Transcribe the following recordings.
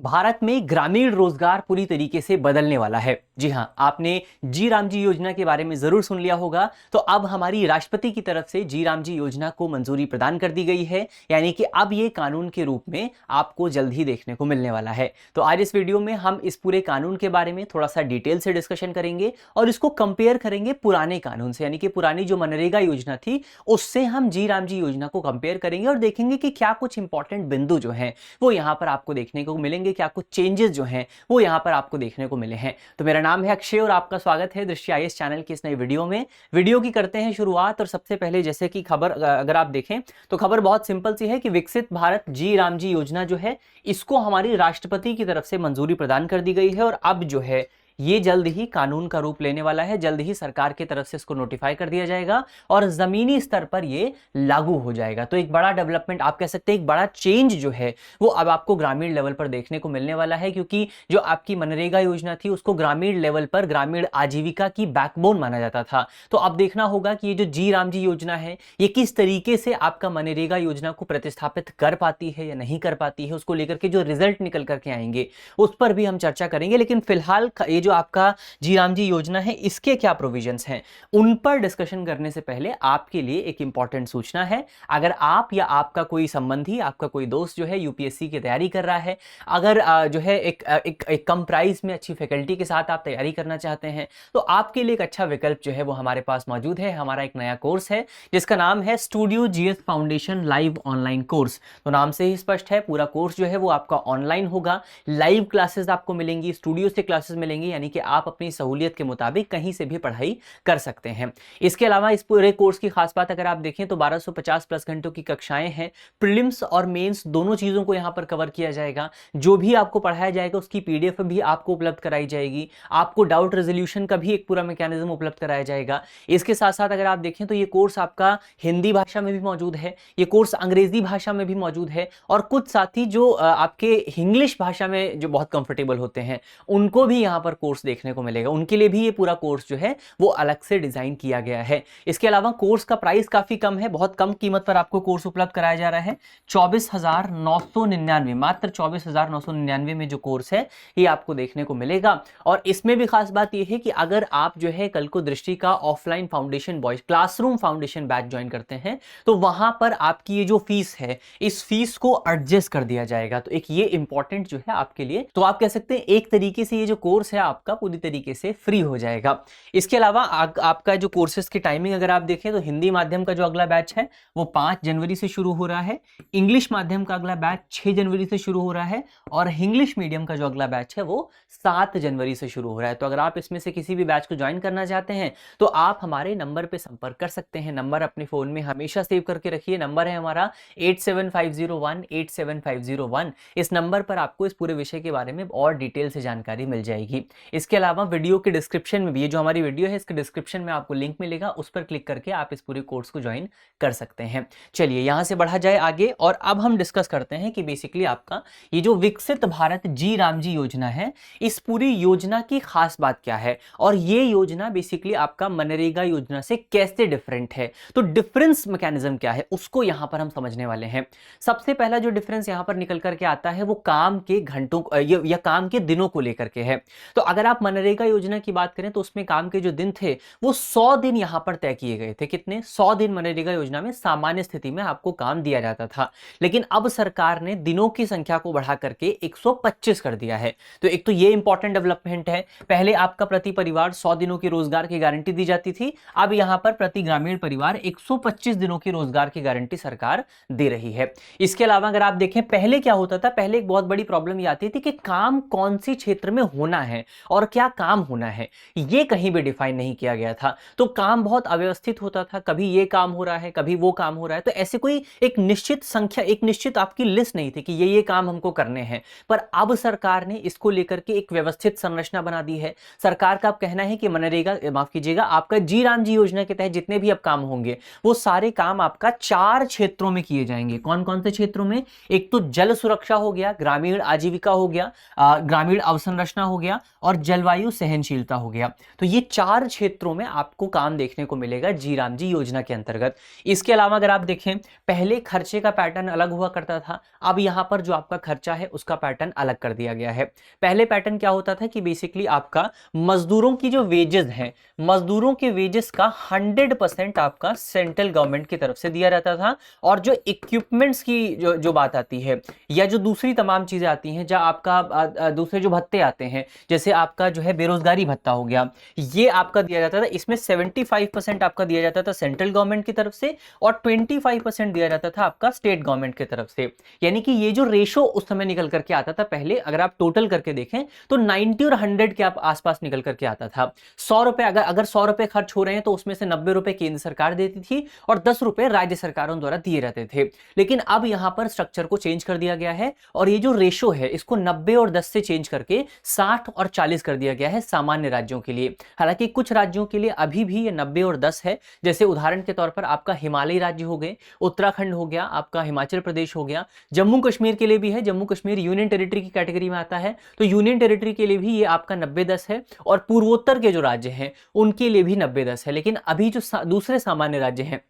भारत में ग्रामीण रोजगार पूरी तरीके से बदलने वाला है। जी हां, आपने जी राम जी योजना के बारे में जरूर सुन लिया होगा। तो अब हमारी राष्ट्रपति की तरफ से जी राम जी योजना को मंजूरी प्रदान कर दी गई है, यानी कि अब ये कानून के रूप में आपको जल्द ही देखने को मिलने वाला है। तो आज इस वीडियो में हम इस पूरे कानून के बारे में थोड़ा सा डिटेल से डिस्कशन करेंगे और इसको कंपेयर करेंगे पुराने कानून से, यानी कि पुरानी जो मनरेगा योजना थी उससे हम जी राम जी योजना को कंपेयर करेंगे और देखेंगे कि क्या कुछ इंपॉर्टेंट बिंदु जो हैं वो यहां पर आपको देखने को मिलेंगे, क्या कुछ चेंजेस जो हैं वो यहां पर आपको देखने को मिले हैं। तो मेरा नाम है अक्षय और आपका स्वागत है दृष्टि आईएएस चैनल की इस नई वीडियो में। वीडियो की करते हैं शुरुआत। और सबसे पहले जैसे कि खबर अगर आप देखें तो खबर बहुत सिंपल सी है कि विकसित भारत जी राम जी योजना जो है इसको हमारी राष्ट्रपति की तरफ से मंजूरी प्रदान कर दी गई है और अब जो है ये जल्द ही कानून का रूप लेने वाला है। जल्द ही सरकार की तरफ से इसको नोटिफाई कर दिया जाएगा और जमीनी स्तर पर ये लागू हो जाएगा। तो एक बड़ा डेवलपमेंट आप कह सकते हैं, एक बड़ा चेंज जो है वो अब आपको ग्रामीण लेवल पर देखने को मिलने वाला है, क्योंकि जो आपकी मनरेगा योजना थी उसको ग्रामीण लेवल पर ग्रामीण आजीविका की बैकबोन माना जाता था। तो अब देखना होगा कि ये जो जी राम जी योजना है ये किस तरीके से आपका मनरेगा योजना को प्रतिस्थापित कर पाती है या नहीं कर पाती है। उसको लेकर के जो रिजल्ट निकल करके आएंगे उस पर भी हम चर्चा करेंगे। लेकिन फिलहाल ये जो आपका जी राम जी योजना है इसके क्या प्रोविजंस हैं उन पर डिस्कशन करने से पहले आपके लिए एक इंपॉर्टेंट सूचना है। अगर आप या आपका कोई संबंधी, आपका कोई दोस्त जो है यूपीएससी की तैयारी कर रहा है, अगर जो है एक कम प्राइस में अच्छी फैकल्टी के साथ आप तैयारी करना चाहते हैं तो आपके लिए एक अच्छा विकल्प जो है वो हमारे पास मौजूद है। हमारा एक नया कोर्स है जिसका नाम है studio GS foundation live online course. तो नाम से ही स्पष्ट है, पूरा कोर्स जो है वो आपका ऑनलाइन होगा। लाइव क्लासेस आपको मिलेंगी, स्टूडियो से क्लासेस मिलेंगी, यानी कि आप अपनी सहूलियत के मुताबिक कहीं से भी पढ़ाई कर सकते हैं। इसके अलावा इस पूरे कोर्स की खास बात अगर आप देखें तो 1250 प्लस घंटों की कक्षाएं हैं। प्रीलिम्स और मेंस दोनों चीजों को यहां पर कवर किया जाएगा। जो भी आपको पढ़ाया जाएगा उसकी पीडीएफ भी आपको उपलब्ध कराई जाएगी। आपको डाउट रेजोल्यूशन का भी एक पूरा मैकेनिज्म उपलब्ध कराया जाएगा। इसके साथ साथ अगर आप देखें तो ये कोर्स आपका हिंदी भाषा में भी मौजूद है, ये कोर्स अंग्रेजी भाषा में भी मौजूद है और कुछ साथी जो आपके इंग्लिश भाषा में जो बहुत कंफर्टेबल होते हैं उनको भी यहां पर कोर्स देखने को मिलेगा। उनके लिए भी ये पूरा कोर्स जो है वो अलग से डिजाइन किया गया है। इसके अलावा कोर्स का प्राइस काफी कम है, बहुत कम कीमत पर आपको कोर्स उपलब्ध कराया जा रहा है। 24,999, मात्र 24,999 में जो कोर्स है ये आपको देखने को मिलेगा। और इसमें भी खास बात ये है कि अगर आप जो है कल को दृष्टि का offline foundation boys classroom foundation batch join करते हैं तो वहां पर आपकी ये जो फीस है इस फीस को एडजस्ट कर दिया जाएगा। तो एक ये इंपॉर्टेंट जो है आपके लिए, तो आप कह सकते हैं एक तरीके से ये जो कोर्स है आपका पूरी तरीके से फ्री हो जाएगा। इसके अलावा आपका जो कोर्सेज की टाइमिंग अगर आप देखें तो हिंदी माध्यम का जो अगला बैच है वो 5 जनवरी से शुरू हो रहा है, इंग्लिश माध्यम का अगला बैच 6 जनवरी से शुरू हो रहा है और इंग्लिश मीडियम का जो अगला बैच है वो 7 जनवरी से शुरू हो रहा है। तो अगर आप इसमें से किसी भी बैच को ज्वाइन करना चाहते हैं तो आप हमारे नंबर पर संपर्क कर सकते हैं। नंबर अपने फोन में हमेशा सेव करके रखिए। नंबर है हमारा 8750187501। इस नंबर पर आपको इस पूरे विषय के बारे में और डिटेल से जानकारी मिल जाएगी। इसके अलावा वीडियो के डिस्क्रिप्शन में भी, ये जो हमारी वीडियो है इसके डिस्क्रिप्शन में आपको लिंक मिलेगा, उस पर क्लिक करके आप इस पूरे कोर्स को ज्वाइन कर सकते हैं। चलिए यहां से बढ़ा जाए आगे और अब हम डिस्कस करते हैं कि बेसिकली आपका ये जो विकसित भारत जी राम जी योजना है इस पूरी योजना की खास बात क्या है और ये योजना बेसिकली आपका मनरेगा योजना से कैसे डिफरेंट है। तो डिफरेंस मैकेनिज्म क्या है उसको यहां पर हम समझने वाले हैं। सबसे पहला जो डिफरेंस यहां पर निकल करके आता है वो काम के घंटों या काम के दिनों को लेकर के है। तो अगर आप मनरेगा योजना की बात करें तो उसमें काम के जो दिन थे वो 100 दिन यहां पर तय किए गए थे। कितने? 100 दिन मनरेगा योजना में सामान्य स्थिति में आपको काम दिया जाता था। लेकिन अब सरकार ने दिनों की संख्या को बढ़ा करके 125 कर दिया है। तो एक तो ये इंपॉर्टेंट डेवलपमेंट है। पहले आपका प्रति परिवार 100 दिनों की रोजगार की गारंटी दी जाती थी, अब यहां पर प्रति ग्रामीण परिवार 125 दिनों की रोजगार की गारंटी सरकार दे रही है। इसके अलावा अगर आप देखें पहले क्या होता था, पहले एक बहुत बड़ी प्रॉब्लम ये आती थी कि काम कौन सी क्षेत्र में होना है और क्या काम होना है ये कहीं भी डिफाइन नहीं किया गया था। तो काम बहुत अव्यवस्थित होता था, कभी ये काम हो रहा है कभी वो काम हो रहा है। तो ऐसे कोई एक निश्चित संख्या, एक निश्चित आपकी लिस्ट नहीं थी कि ये काम हमको करने हैं। पर अब सरकार ने इसको लेकर के एक व्यवस्थित संरचना बना दी है। सरकार का अब कहना है कि मनरेगा, माफ कीजिएगा, आपका जी राम जी योजना के तहत जितने भी अब काम होंगे वो सारे काम आपका 4 क्षेत्रों में किए जाएंगे। कौन कौन से क्षेत्रों में? एक तो जल सुरक्षा हो गया, ग्रामीण आजीविका हो गया, ग्रामीण अवसंरचना हो गया और जलवायु सहनशीलता हो गया। तो ये 4 क्षेत्रों में आपको काम देखने को मिलेगा जी राम जी योजना के अंतर्गत। इसके अलावा अगर आप देखें, पहले खर्चे का पैटर्न अलग हुआ करता था, अब यहां पर जो आपका खर्चा है उसका पैटर्न अलग कर दिया गया है। पहले पैटर्न क्या होता था कि बेसिकली आपका मजदूरों की जो वेजेस हैं, मजदूरों के वेजेस का 100% आपका सेंट्रल गवर्नमेंट की तरफ से दिया जाता था, और जो इक्विपमेंट्स की जो बात आती है, या जो दूसरी तमाम चीजें आती हैं, जहां आपका दूसरे जो भत्ते आते हैं, जैसे आपका जो है बेरोजगारी भत्ता हो गया, ये आपका दिया जाता था। इसमें 75% आपका दिया जाता था सेंट्रल गवर्नमेंट की तरफ से, और 25% दिया जाता था आपका स्टेट गवर्नमेंट की तरफ से। यानी कि ये जो रेशो उस समय निकल करके आता था, पहले अगर आप टोटल करके देखें तो 90 और 100 के आसपास निकल करके आता था। 100 रुपए अगर 100 रुपए खर्च हो रहे हैं तो उसमें से 90 रुपए केंद्र सरकार देती थी और 10 रुपए राज्य सरकारों द्वारा दिए जाते थे। लेकिन अब यहां पर स्ट्रक्चर को चेंज कर दिया गया है, और ये जो रेशो है इसको 90 और 10 से चेंज करके 60 और 40 कर दिया गया है सामान्य राज्यों के लिए। हालांकि कुछ राज्यों के लिए अभी भी ये 90 और 10 है। जैसे उदाहरण के तौर पर आपका हिमालयी राज्य हो गए, उत्तराखंड हो गया, आपका हिमाचल प्रदेश हो गया, जम्मू कश्मीर के लिए भी है, जम्मू कश्मीर यूनियन टेरिटरी की कैटेगरी में आता है, तो यूनियन टेरिटरी के लिए भी ये आपका 90-10 है, और पूर्वोत्तर के जो राज्य हैं उनके लिए भी 90-10 है। लेकिन अभी जो दूसरे सामान्य राज्य हैं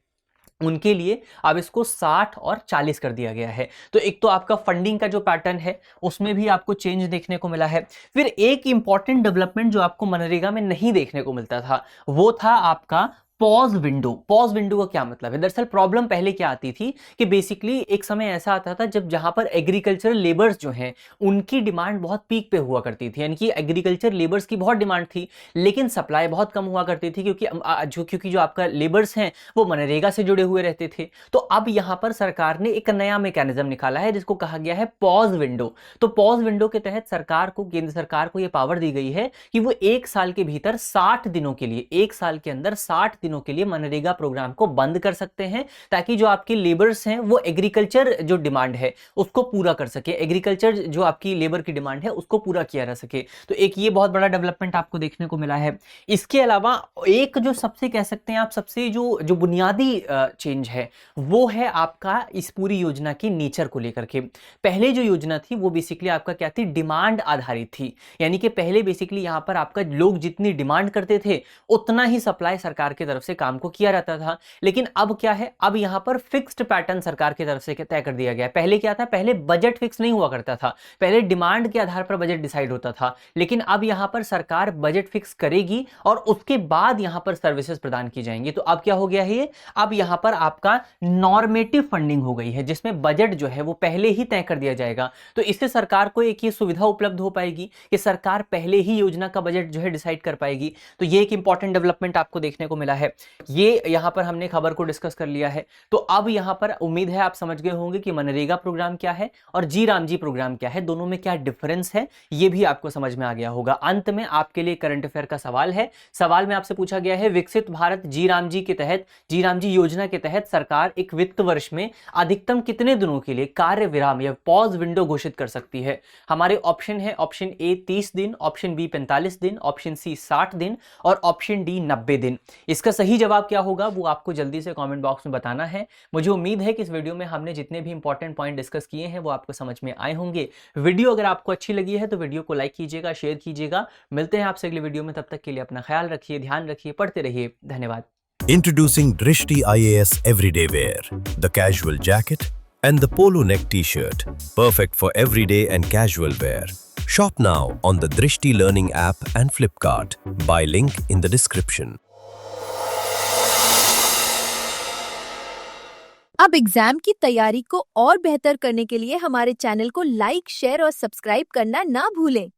उनके लिए अब इसको 60 और 40 कर दिया गया है। तो एक तो आपका फंडिंग का जो पैटर्न है उसमें भी आपको चेंज देखने को मिला है। फिर एक इंपॉर्टेंट डेवलपमेंट जो आपको मनरेगा में नहीं देखने को मिलता था, वो था आपका पॉज विंडो। पॉज विंडो का क्या मतलब है? दरअसल प्रॉब्लम पहले क्या आती थी कि बेसिकली एक समय ऐसा आता था जब जहां पर एग्रीकल्चरल लेबर्स जो हैं उनकी डिमांड बहुत पीक पे हुआ करती थी, यानी कि एग्रीकल्चर लेबर्स की बहुत डिमांड थी, लेकिन सप्लाई बहुत कम हुआ करती थी, क्योंकि जो आपका लेबर्स हैं वो मनरेगा से जुड़े हुए रहते थे। तो अब यहां पर सरकार ने एक नया मैकेनिज्म निकाला है जिसको कहा गया है पॉज विंडो। तो पॉज विंडो के तहत सरकार को, केंद्र सरकार को यह पावर दी गई है कि वो 1 साल के भीतर 60 दिनों के लिए, 1 साल के अंदर 60 दिनों के लिए मनरेगा प्रोग्राम को बंद कर सकते हैं, ताकि जो आपके लेबर्स हैं वो एग्रीकल्चर जो डिमांड है उसको पूरा कर सके, एग्रीकल्चर जो आपकी लेबर की डिमांड है उसको पूरा किया जा सके। तो एक ये बहुत बड़ा डेवलपमेंट आपको देखने को मिला है। इसके अलावा एक जो सबसे कह सकते हैं आप सबसे जो बुनियादी चेंज है वो है आपका इस पूरी योजना की नेचर को लेकर के। पहले जो योजना थी वो बेसिकली आपका क्या थी, डिमांड आधारित थी, यानी कि पहले बेसिकली यहां पर आपका लोग जितनी डिमांड करते थे उतना ही सप्लाई सरकार की तरफ से काम को किया जाता था। लेकिन अब क्या है, अब यहां पर फिक्स्ड पैटर्न सरकार की तरफ से तय कर दिया गया। पहले क्या था, पहले बजट फिक्स नहीं हुआ करता था, पहले डिमांड के आधार पर बजट डिसाइड होता था, लेकिन अब यहां पर सरकार बजट फिक्स करेगी और उसके बाद यहां पर सर्विसेज प्रदान की जाएंगी। तो अब क्या हो गया है, अब यहां पर आपका नॉर्मेटिव फंडिंग हो गई है, जिसमें बजट जो है वो पहले ही तय कर दिया जाएगा। तो इससे सरकार को एक ये सुविधा उपलब्ध हो पाएगी कि सरकार पहले ही योजना का बजट जो है डिसाइड कर पाएगी। तो ये एक इंपॉर्टेंट डेवलपमेंट आपको देखने को मिला है। ये यहां पर हमने खबर को डिस्कस कर लिया है। तो अब यहां पर उम्मीद है आप समझ गए होंगे कि मनरेगा प्रोग्राम क्या है और जी राम जी प्रोग्राम क्या है, दोनों में क्या डिफरेंस है, ये भी आपको समझ में आ गया होगा। अंत में आपके लिए करंट अफेयर का सवाल है। सवाल में आपसे पूछा गया है, विकसित भारत जी राम जी के तहत, जी राम जी योजना के तहत सरकार एक वित्त वर्ष में अधिकतम कितने दिनों के लिए कार्य विराम या पॉज विंडो घोषित कर सकती है? हमारे ऑप्शन है, ऑप्शन ए 30 दिन, ऑप्शन बी 45 दिन, ऑप्शन सी 60 दिन और ऑप्शन डी 90 दिन। इसका सही जवाब क्या होगा वो आपको जल्दी से कमेंट बॉक्स में बताना है। मुझे उम्मीद है कि इस वीडियो में हमने जितने भी इंपॉर्टेंट पॉइंट डिस्कस किए हैं वो आपको समझ में आए होंगे। वीडियो अगर आपको अच्छी लगी है तो वीडियो को लाइक कीजिएगा, शेयर कीजिएगा। मिलते हैं आपसे अगले वीडियो में, तब तक के लिए अपना ख्याल रखिए, ध्यान रखिए, पढ़ते रहिए। धन्यवाद। Introducing Drishti IAS Everyday Wear, the casual jacket and the polo neck t-shirt, perfect for everyday and casual wear. Shop now on the Drishti Learning app and Flipkart. Buy link in the description. अब exam की तैयारी को और बेहतर करने के लिए हमारे चैनल को लाइक, शेयर और सब्सक्राइब करना ना भूलें।